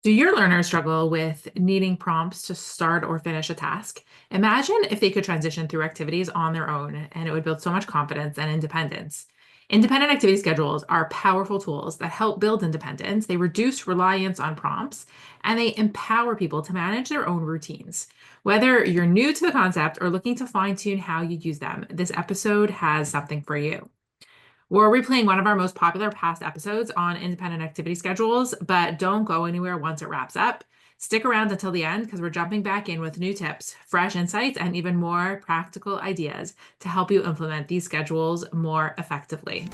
Do your learners struggle with needing prompts to start or finish a task? Imagine if they could transition through activities on their own, and it would build so much confidence and independence. Independent activity schedules are powerful tools that help build independence. They reduce reliance on prompts, and they empower people to manage their own routines. Whether you're new to the concept or looking to fine tune how you use them, this episode has something for you. We're replaying one of our most popular past episodes on independent activity schedules, but don't go anywhere once it wraps up. Stick around until the end because we're jumping back in with new tips, fresh insights, and even more practical ideas to help you implement these schedules more effectively.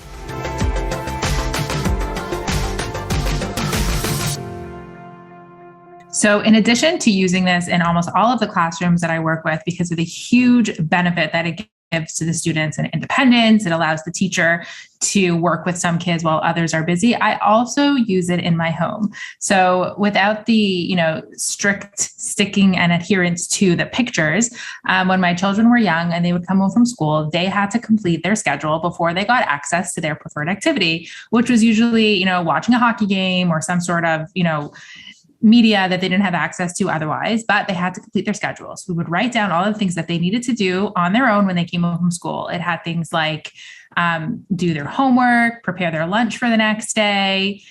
So in addition to using this in almost all of the classrooms that I work with, because of the huge benefit that it gives to the students and independence, it allows the teacher to work with some kids while others are busy. I also use it in my home. So without the, strict sticking and adherence to the pictures, when my children were young and they would come home from school, they had to complete their schedule before they got access to their preferred activity, which was usually, watching a hockey game or some sort of, media that they didn't have access to otherwise, but they had to complete their schedules. We would write down all the things that they needed to do on their own when they came home from school. It had things like do their homework, prepare their lunch for the next day,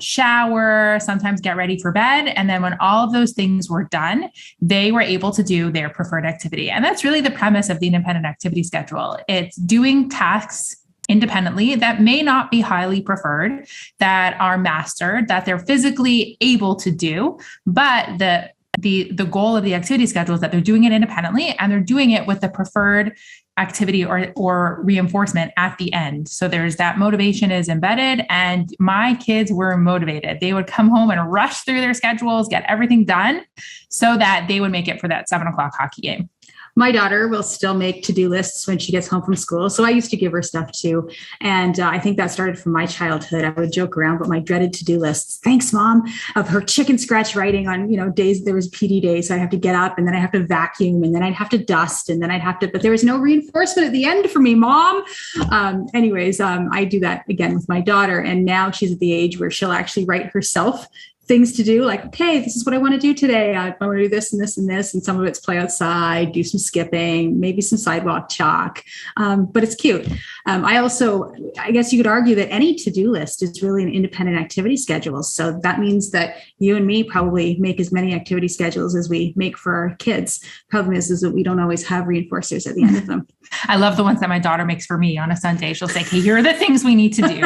shower, sometimes get ready for bed. And then when all of those things were done, they were able to do their preferred activity. And that's really the premise of the independent activity schedule. It's doing tasks independently that may not be highly preferred, that are mastered, that they're physically able to do, but the goal of the activity schedule is that they're doing it independently and they're doing it with the preferred activity or reinforcement at the end. So there's that motivation is embedded, and my kids were motivated. They would come home and rush through their schedules, get everything done so that they would make it for that 7 o'clock hockey game. My daughter will still make to-do lists when she gets home from school. So I used to give her stuff too. And I think that started from my childhood. I would joke around about my dreaded to-do lists. Thanks, Mom, of her chicken scratch writing on, days there was PD days. So I have to get up and then I have to vacuum and then I'd have to dust and then but there was no reinforcement at the end for me, Mom. I do that again with my daughter. And now she's at the age where she'll actually write herself things to do, like, okay, this is what I want to do today. I want to do this and this and this. And some of it's play outside, do some skipping, maybe some sidewalk chalk. But it's cute. I guess you could argue that any to-do list is really an independent activity schedule. So that means that you and me probably make as many activity schedules as we make for our kids. Problem is that we don't always have reinforcers at the end of them. I love the ones that my daughter makes for me on a Sunday. She'll say, hey, here are the things we need to do.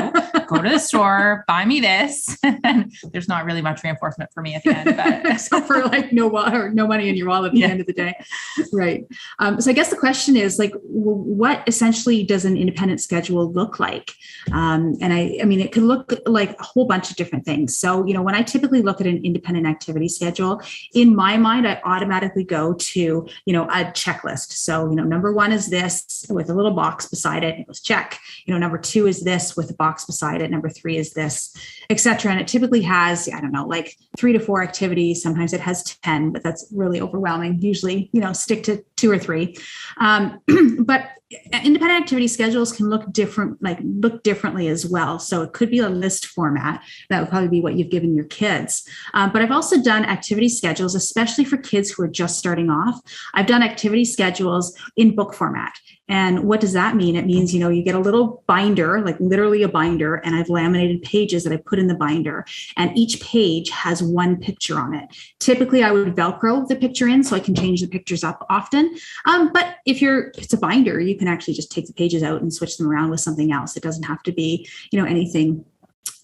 Go to the store, buy me this. And there's not really much reinforcement for me at the end, but except for no money in your wallet at the end of the day. Right. So I guess the question is what essentially does an independent schedule look like? It could look like a whole bunch of different things. So, when I typically look at an independent activity schedule, in my mind, I automatically go to, a checklist. So, number one is this with a little box beside it. It was check. Number two is this with a box beside it. Number three is this, et cetera. And it typically has, 3 to 4 activities. Sometimes it has 10, but that's really overwhelming. Usually, stick to 2 or 3. But independent activity schedules can look differently as well. So it could be a list format. That would probably be what you've given your kids. But I've also done activity schedules, especially for kids who are just starting off. I've done activity schedules in book format. And what does that mean? It means, you get a little binder, like literally a binder, and I've laminated pages that I put in the binder. And each page has one picture on it. Typically, I would Velcro the picture in so I can change the pictures up often. But if it's a binder, you can actually just take the pages out and switch them around with something else. It doesn't have to be, anything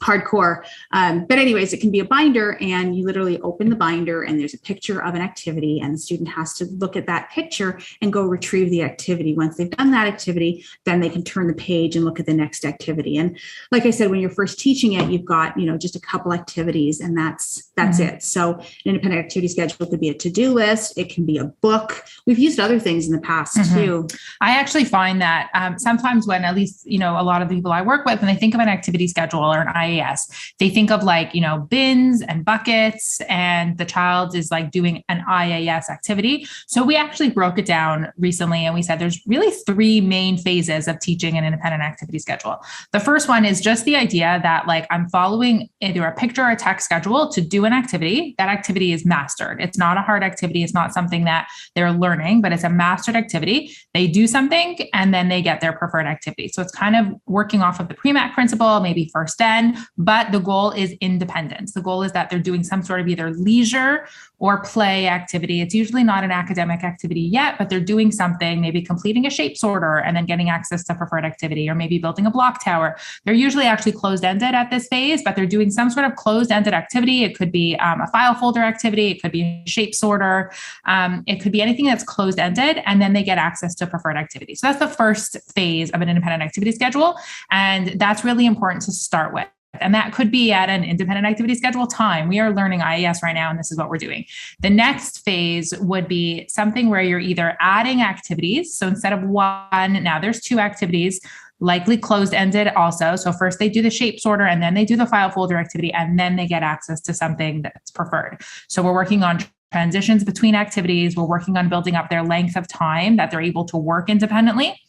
hardcore. But anyways, it can be a binder, and you literally open the binder and there's a picture of an activity, and the student has to look at that picture and go retrieve the activity. Once they've done that activity, then they can turn the page and look at the next activity. And like I said, when you're first teaching it, you've got, just a couple activities, and that's it. So an independent activity schedule could be a to-do list. It can be a book. We've used other things in the past too. I actually find that sometimes when at least, a lot of the people I work with, when they think of an activity schedule or an IAS. They think of like, bins and buckets, and the child is like doing an IAS activity. So we actually broke it down recently, and we said there's really 3 main phases of teaching an independent activity schedule. The first one is just the idea that like I'm following either a picture or a text schedule to do an activity. That activity is mastered. It's not a hard activity. It's not something that they're learning, but it's a mastered activity. They do something and then they get their preferred activity. So it's kind of working off of the PREMAC principle, maybe first N, but the goal is independence. The goal is that they're doing some sort of either leisure or play activity. It's usually not an academic activity yet, but they're doing something, maybe completing a shape sorter and then getting access to preferred activity, or maybe building a block tower. They're usually actually closed-ended at this phase, but they're doing some sort of closed-ended activity. It could be a file folder activity. It could be a shape sorter. It could be anything that's closed-ended, and then they get access to preferred activity. So that's the first phase of an independent activity schedule. And that's really important to start with. And that could be at an independent activity schedule time. We are learning IAS right now, and this is what we're doing. The next phase would be something where you're either adding activities. So instead of 1, now there's 2 activities, likely closed-ended also. So first they do the shape sorter, and then they do the file folder activity, and then they get access to something that's preferred. So we're working on transitions between activities. We're working on building up their length of time that they're able to work independently.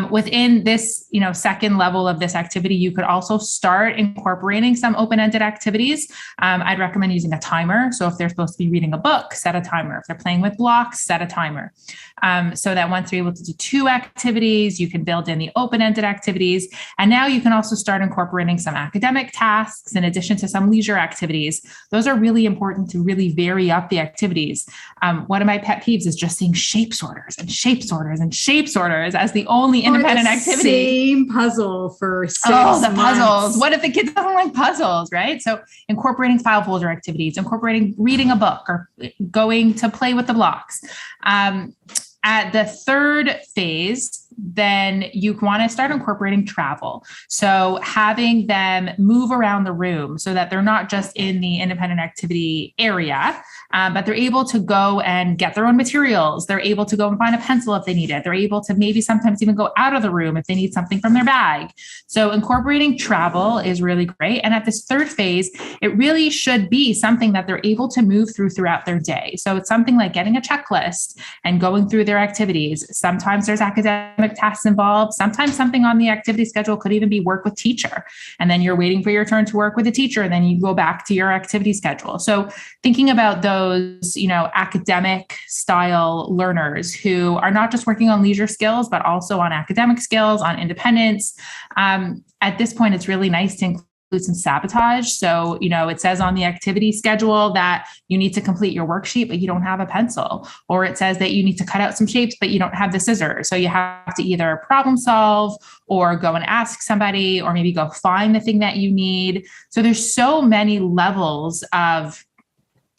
Within this, second level of this activity, you could also start incorporating some open-ended activities. I'd recommend using a timer. So if they're supposed to be reading a book, set a timer. If they're playing with blocks, set a timer. So that once you're able to do 2 activities, you can build in the open-ended activities. And now you can also start incorporating some academic tasks in addition to some leisure activities. Those are really important to really vary up the activities. One of my pet peeves is just seeing shape sorters and shape sorters and shape sorters as the only independent activity. Same puzzle for 6 months. Puzzles. What if the kids don't like puzzles, right? So incorporating file folder activities, incorporating reading a book, or going to play with the blocks. At the third phase, then you want to start incorporating travel. So having them move around the room so that they're not just in the independent activity area, but they're able to go and get their own materials. They're able to go and find a pencil if they need it. They're able to maybe sometimes even go out of the room if they need something from their bag. So incorporating travel is really great. And at this third phase, it really should be something that they're able to move throughout their day. So it's something like getting a checklist and going through their activities. Sometimes there's academic tasks involved. Sometimes something on the activity schedule could even be work with teacher. And then you're waiting for your turn to work with a teacher, and then you go back to your activity schedule. So thinking about those, academic style learners who are not just working on leisure skills, but also on academic skills, on independence. At this point, it's really nice to include some sabotage. So, it says on the activity schedule that you need to complete your worksheet, but you don't have a pencil, or it says that you need to cut out some shapes, but you don't have the scissors. So you have to either problem solve or go and ask somebody, or maybe go find the thing that you need. So there's so many levels of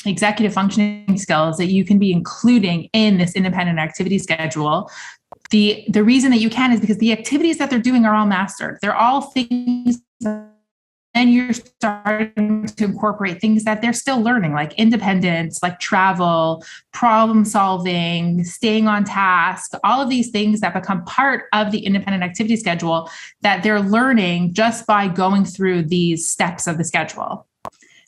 executive functioning skills that you can be including in this independent activity schedule. The reason that you can is because the activities that they're doing are all mastered. They're all things. And you're starting to incorporate things that they're still learning, like independence, like travel, problem solving, staying on task, all of these things that become part of the independent activity schedule that they're learning just by going through these steps of the schedule.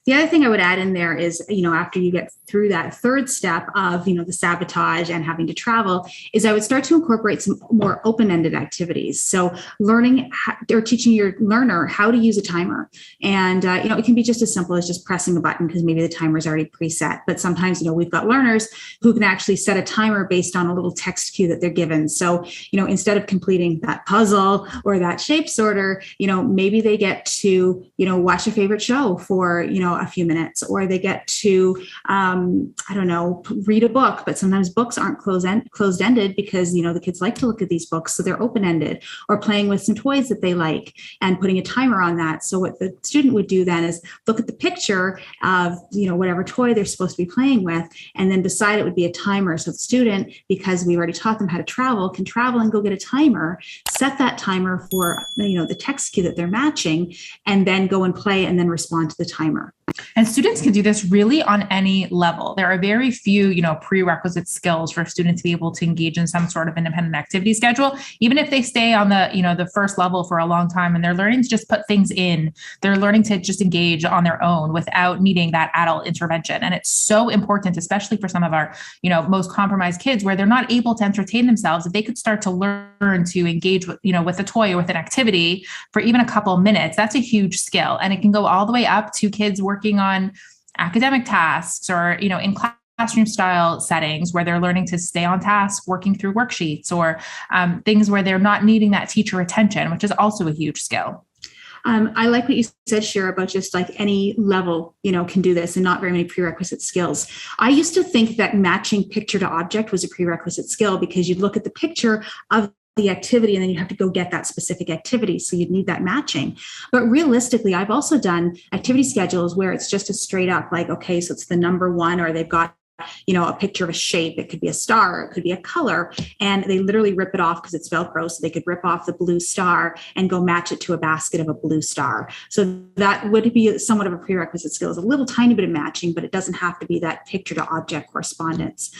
The other thing I would add in there is, after you get through that third step of, the sabotage and having to travel, is I would start to incorporate some more open-ended activities. So teaching your learner how to use a timer. And, it can be just as simple as just pressing a button because maybe the timer is already preset. But sometimes, we've got learners who can actually set a timer based on a little text cue that they're given. So, instead of completing that puzzle or that shape sorter, maybe they get to, watch a favorite show for, a few minutes, or they get to, read a book, but sometimes books aren't closed-ended because, the kids like to look at these books. So they're open-ended, or playing with some toys that they like and putting a timer on that. So what the student would do then is look at the picture of, whatever toy they're supposed to be playing with, and then decide it would be a timer. So the student, because we already taught them how to travel, can travel and go get a timer, set that timer for, the text cue that they're matching, and then go and play and then respond to the timer. And students can do this really on any level. There are very few, prerequisite skills for students to be able to engage in some sort of independent activity schedule. Even if they stay on the first level for a long time and they're learning to just put things in, they're learning to just engage on their own without needing that adult intervention. And it's so important, especially for some of our, most compromised kids where they're not able to entertain themselves. If they could start to learn to engage with a toy or with an activity for even a couple of minutes, that's a huge skill. And it can go all the way up to kids working on academic tasks or, in classroom style settings where they're learning to stay on task, working through worksheets or things where they're not needing that teacher attention, which is also a huge skill. I like what you said, Shira, about just like any level, can do this and not very many prerequisite skills. I used to think that matching picture to object was a prerequisite skill because you'd look at the picture of the activity and then you have to go get that specific activity. So you'd need that matching. But realistically, I've also done activity schedules where it's just a straight up like, okay, so it's the number one, or they've got a picture of a shape. It could be a star, it could be a color, and they literally rip it off because it's Velcro. So they could rip off the blue star and go match it to a basket of a blue star. So that would be somewhat of a prerequisite skill. It's a little tiny bit of matching, but it doesn't have to be that picture to object correspondence.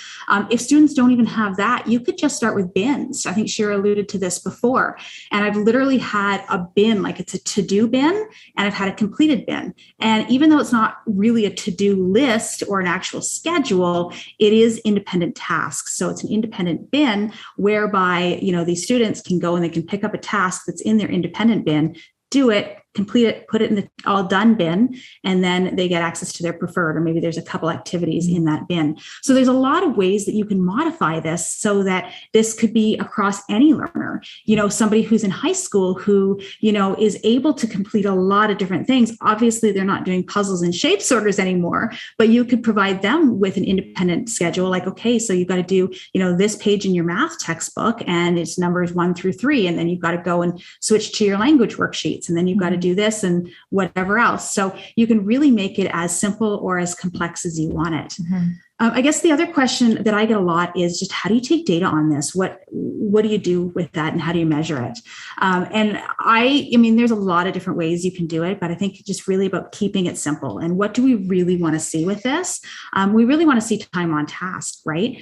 If students don't even have that, you could just start with bins. I think Shira alluded to this before. And I've literally had a bin, like it's a to-do bin, and I've had a completed bin. And even though it's not really a to-do list or an actual schedule, it is independent tasks. So it's an independent bin whereby, these students can go and they can pick up a task that's in their independent bin, do it, complete it, put it in the all done bin, and then they get access to their preferred, or maybe there's a couple activities in that bin. So there's a lot of ways that you can modify this so that this could be across any learner. Somebody who's in high school who, is able to complete a lot of different things. Obviously, they're not doing puzzles and shape sorters anymore, but you could provide them with an independent schedule. Like, okay, so you've got to do, this page in your math textbook and it's numbers 1 through 3. And then you've got to go and switch to your language worksheets. And then you've got to do this and whatever else. So you can really make it as simple or as complex as you want it. Mm-hmm. I guess the other question that I get a lot is just how do you take data on this? What do you do with that and how do you measure it? And I mean, there's a lot of different ways you can do it, but I think just really about keeping it simple. And what do we really want to see with this? We really want to see time on task, right?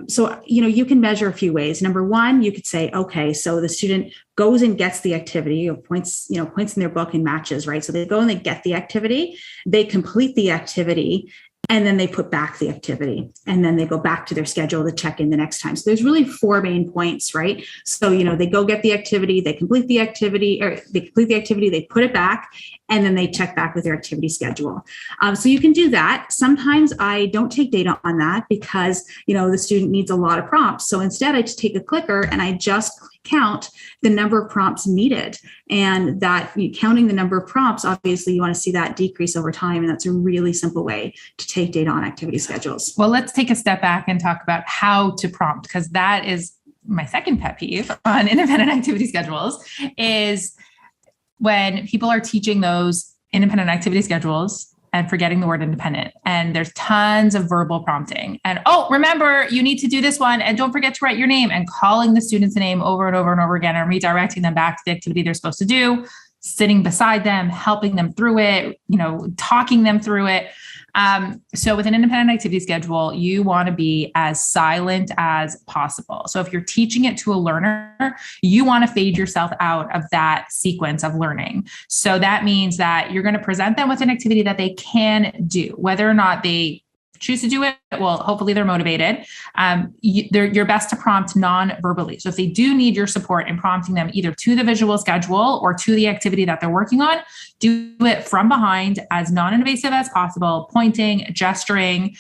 So, you can measure a few ways. Number one, you could say, okay, so the student goes and gets the activity, points in their book and matches, right? So they go and they get the activity, they complete the activity, and then they put back the activity, and then they go back to their schedule to check in the next time. So there's really 4 main points, right? So, they go get the activity, they complete the activity, they put it back, and then they check back with their activity schedule. So you can do that. Sometimes I don't take data on that because, the student needs a lot of prompts. So instead I just take a clicker and I just count the number of prompts needed. And that counting the number of prompts, obviously you want to see that decrease over time. And that's a really simple way to take data on activity schedules. Well, let's take a step back and talk about how to prompt, because that is my second pet peeve on independent activity schedules is when people are teaching those independent activity schedules and forgetting the word independent. And there's tons of verbal prompting. And, remember, you need to do this one. And don't forget to write your name, and calling the student's name over and over and over again and redirecting them back to the activity they're supposed to do, sitting beside them, helping them through it, talking them through it. So with an independent activity schedule, you want to be as silent as possible. So if you're teaching it to a learner, you want to fade yourself out of that sequence of learning. So that means that you're going to present them with an activity that they can do, whether or not they choose to do it. Well, hopefully they're motivated. You're best to prompt non-verbally. So if they do need your support in prompting them either to the visual schedule or to the activity that they're working on, do it from behind as non-invasive as possible, pointing, gesturing,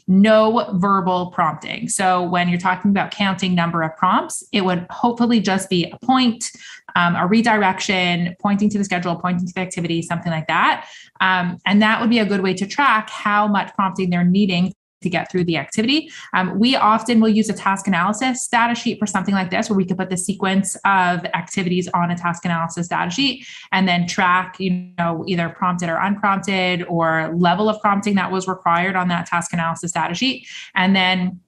no verbal prompting. So when you're talking about counting number of prompts, it would hopefully just be a point, a redirection, pointing to the schedule, pointing to the activity, something like that. And that would be a good way to track how much prompting they're needing to get through the activity. We often will use a task analysis data sheet for something like this, where we could put the sequence of activities on a task analysis data sheet and then track, either prompted or unprompted or level of prompting that was required on that task analysis data sheet. And then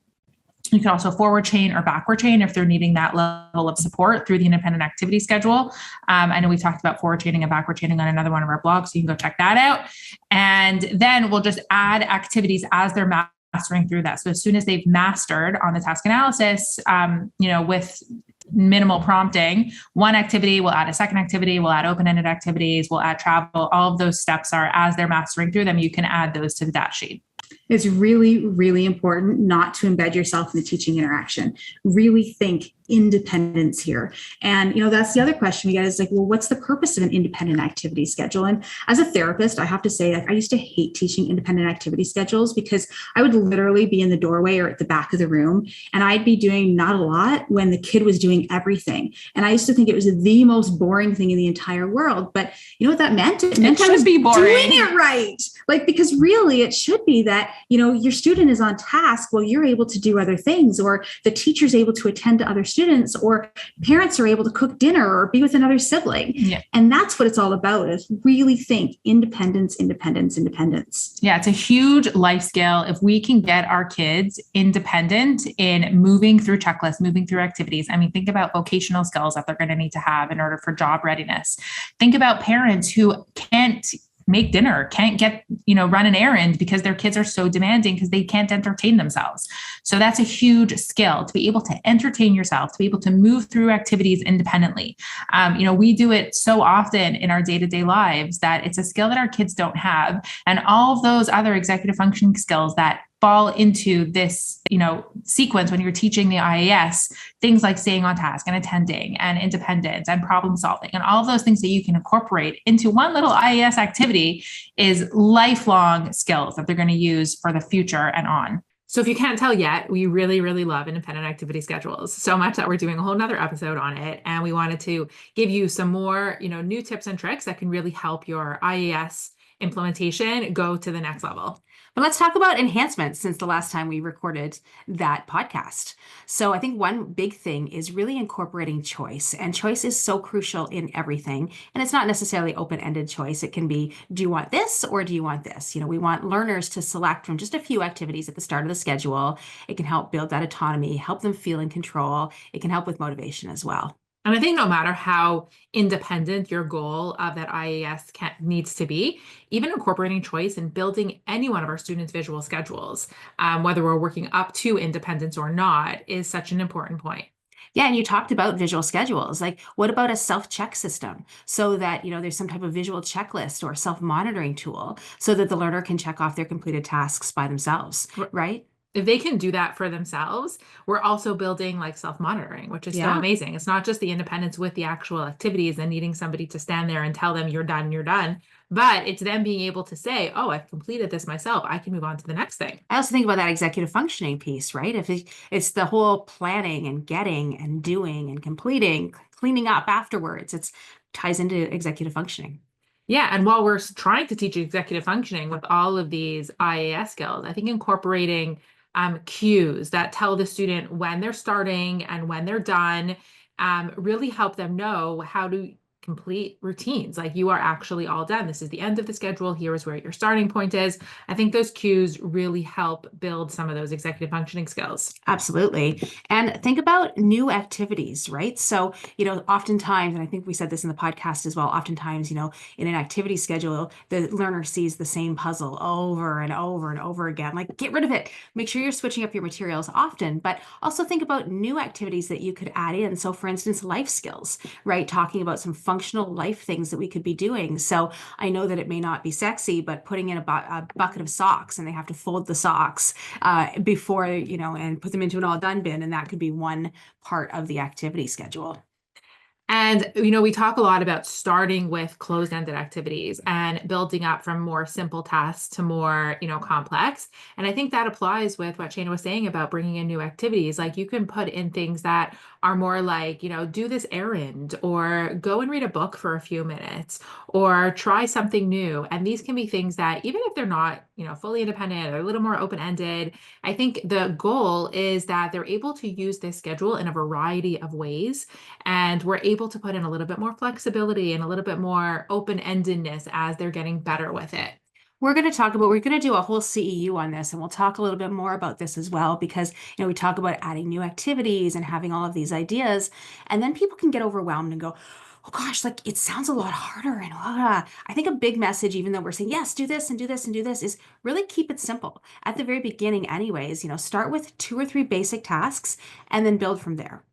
You can also forward chain or backward chain if they're needing that level of support through the independent activity schedule. I know we talked about forward chaining and backward chaining on another one of our blogs, so you can go check that out. And then we'll just add activities as they're mastering through that. So as soon as they've mastered on the task analysis, with minimal prompting, one activity, we'll add a second activity, we'll add open-ended activities, we'll add travel. All of those steps are as they're mastering through them, you can add those to the dash sheet. It's really, really important not to embed yourself in the teaching interaction. Really think independence here. And, that's the other question we get is like, well, what's the purpose of an independent activity schedule? And as a therapist, I have to say, I used to hate teaching independent activity schedules because I would literally be in the doorway or at the back of the room, and I'd be doing not a lot when the kid was doing everything. And I used to think it was the most boring thing in the entire world. But you know what that meant? It meant I was doing it right. Because really it should be that, your student is on task while you're able to do other things, or the teacher's able to attend to other students, or parents are able to cook dinner or be with another sibling. Yeah. And that's what it's all about, is really think independence, independence, independence. Yeah, it's a huge life skill. If we can get our kids independent in moving through checklists, moving through activities. I mean, think about vocational skills that they're going to need to have in order for job readiness. Think about parents who can't make dinner, can't get, run an errand because their kids are so demanding because they can't entertain themselves. So that's a huge skill, to be able to entertain yourself, to be able to move through activities independently. We do it so often in our day-to-day lives that it's a skill that our kids don't have. And all of those other executive functioning skills that fall into this, sequence when you're teaching the IAS, things like staying on task and attending and independence and problem solving and all of those things that you can incorporate into one little IAS activity is lifelong skills that they're going to use for the future and on. So if you can't tell yet, we really, really love independent activity schedules so much that we're doing a whole nother episode on it. And we wanted to give you some more, new tips and tricks that can really help your IAS implementation go to the next level. But let's talk about enhancements since the last time we recorded that podcast. So I think one big thing is really incorporating choice, and choice is so crucial in everything. And it's not necessarily open-ended choice. It can be, do you want this or do you want this? We want learners to select from just a few activities at the start of the schedule. It can help build that autonomy, help them feel in control. It can help with motivation as well. And I think no matter how independent your goal of that IAS needs to be, even incorporating choice and building any one of our students' visual schedules, whether we're working up to independence or not, is such an important point. Yeah, and you talked about visual schedules. Like, what about a self-check system so that, there's some type of visual checklist or self-monitoring tool so that the learner can check off their completed tasks by themselves, right? If they can do that for themselves, we're also building like self-monitoring, which is so amazing. It's not just the independence with the actual activities and needing somebody to stand there and tell them you're done, but it's them being able to say, oh, I've completed this myself. I can move on to the next thing. I also think about that executive functioning piece, right? If it's the whole planning and getting and doing and completing, cleaning up afterwards, it ties into executive functioning. Yeah. And while we're trying to teach executive functioning with all of these IAS skills, I think incorporating cues that tell the student when they're starting and when they're done really help them know how to complete routines. Like, you are actually all done. This is the end of the schedule. Here is where your starting point is. I think those cues really help build some of those executive functioning skills. Absolutely. And think about new activities, right? So, oftentimes, and I think we said this in the podcast as well, oftentimes, in an activity schedule, the learner sees the same puzzle over and over and over again. Like, get rid of it. Make sure you're switching up your materials often, but also think about new activities that you could add in. So for instance, life skills, right? Talking about some functional life things that we could be doing. So I know that it may not be sexy, but putting in a bucket of socks, and they have to fold the socks before, and put them into an all done bin. And that could be one part of the activity schedule. And, we talk a lot about starting with closed-ended activities and building up from more simple tasks to more, complex. And I think that applies with what Shana was saying about bringing in new activities. Like, you can put in things that are more like, do this errand, or go and read a book for a few minutes, or try something new. And these can be things that, even if they're not, fully independent or a little more open-ended, I think the goal is that they're able to use this schedule in a variety of ways. And we're able to put in a little bit more flexibility and a little bit more open-endedness as they're getting better with it. We're going to do a whole CEU on this, and we'll talk a little bit more about this as well, because, we talk about adding new activities and having all of these ideas, and then people can get overwhelmed and go, oh gosh, like it sounds a lot harder. And I think a big message, even though we're saying, yes, do this and do this and do this, is really keep it simple at the very beginning anyways. Start with 2 or 3 basic tasks and then build from there.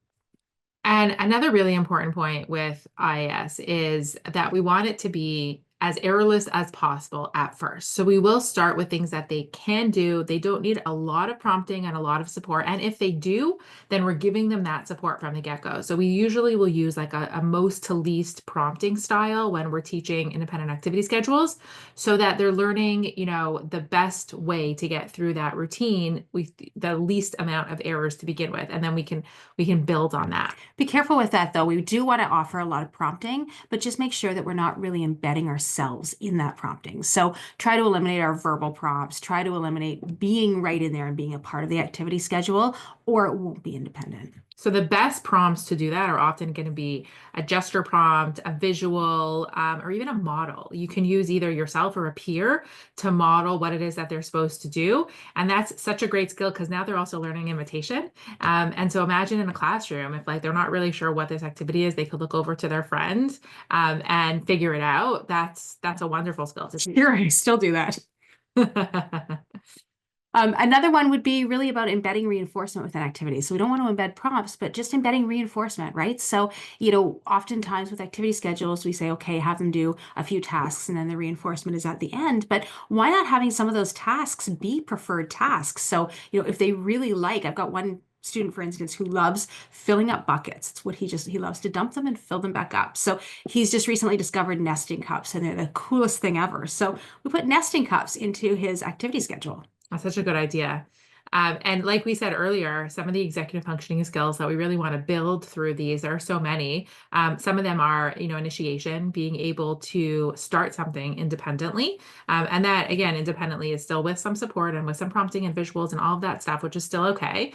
And another really important point with IAS is that we want it to be as errorless as possible at first. So we will start with things that they can do. They don't need a lot of prompting and a lot of support. And if they do, then we're giving them that support from the get-go. So we usually will use like a most to least prompting style when we're teaching independent activity schedules, so that they're learning, the best way to get through that routine with the least amount of errors to begin with. And then we can build on that. Be careful with that, though. We do want to offer a lot of prompting, but just make sure that we're not really embedding ourselves in that prompting. So try to eliminate our verbal prompts, try to eliminate being right in there and being a part of the activity schedule, or it won't be independent. So the best prompts to do that are often going to be a gesture prompt, a visual, or even a model. You can use either yourself or a peer to model what it is that they're supposed to do. And that's such a great skill, because now they're also learning imitation. And so imagine in a classroom, if like they're not really sure what this activity is, they could look over to their friend and figure it out. That's a wonderful skill to teach. Sure, I still do that. Another one would be really about embedding reinforcement within activities. So we don't want to embed prompts, but just embedding reinforcement, right? So, oftentimes with activity schedules, we say, okay, have them do a few tasks and then the reinforcement is at the end. But why not having some of those tasks be preferred tasks? So, if they really like, I've got one student, for instance, who loves filling up buckets. It's what he loves to dump them and fill them back up. So he's just recently discovered nesting cups, and they're the coolest thing ever. So we put nesting cups into his activity schedule. That's such a good idea. And like we said earlier, some of the executive functioning skills that we really want to build through these, there are so many. Some of them are, initiation, being able to start something independently. And that, again, independently is still with some support and with some prompting and visuals and all of that stuff, which is still okay.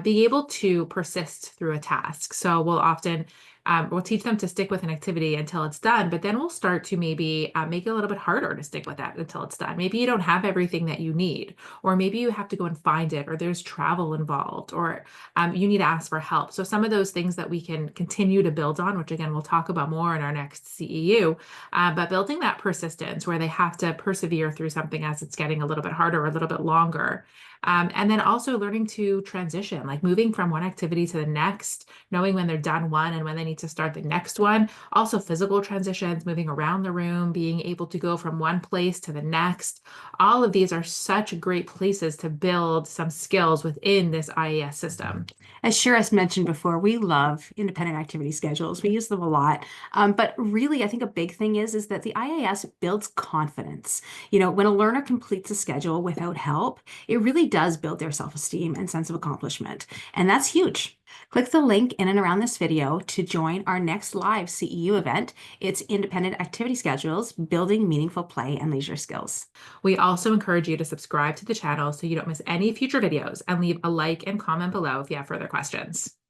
Being able to persist through a task. So we'll teach them to stick with an activity until it's done, but then we'll start to maybe make it a little bit harder to stick with that until it's done. Maybe you don't have everything that you need, or maybe you have to go and find it, or there's travel involved, or you need to ask for help. So some of those things that we can continue to build on, which again, we'll talk about more in our next CEU, but building that persistence where they have to persevere through something as it's getting a little bit harder or a little bit longer. And then also learning to transition, like moving from one activity to the next, knowing when they're done one and when they need to start the next one. Also physical transitions, moving around the room, being able to go from one place to the next. All of these are such great places to build some skills within this IAS system. As Shiraz mentioned before, we love independent activity schedules. We use them a lot. But really, I think a big thing is that the IAS builds confidence. When a learner completes a schedule without help, it really does build their self-esteem and sense of accomplishment. And that's huge. Click the link in and around this video to join our next live CEU event. It's Independent Activity Schedules, Building Meaningful Play and Leisure Skills. We also encourage you to subscribe to the channel so you don't miss any future videos, and leave a like and comment below if you have further questions.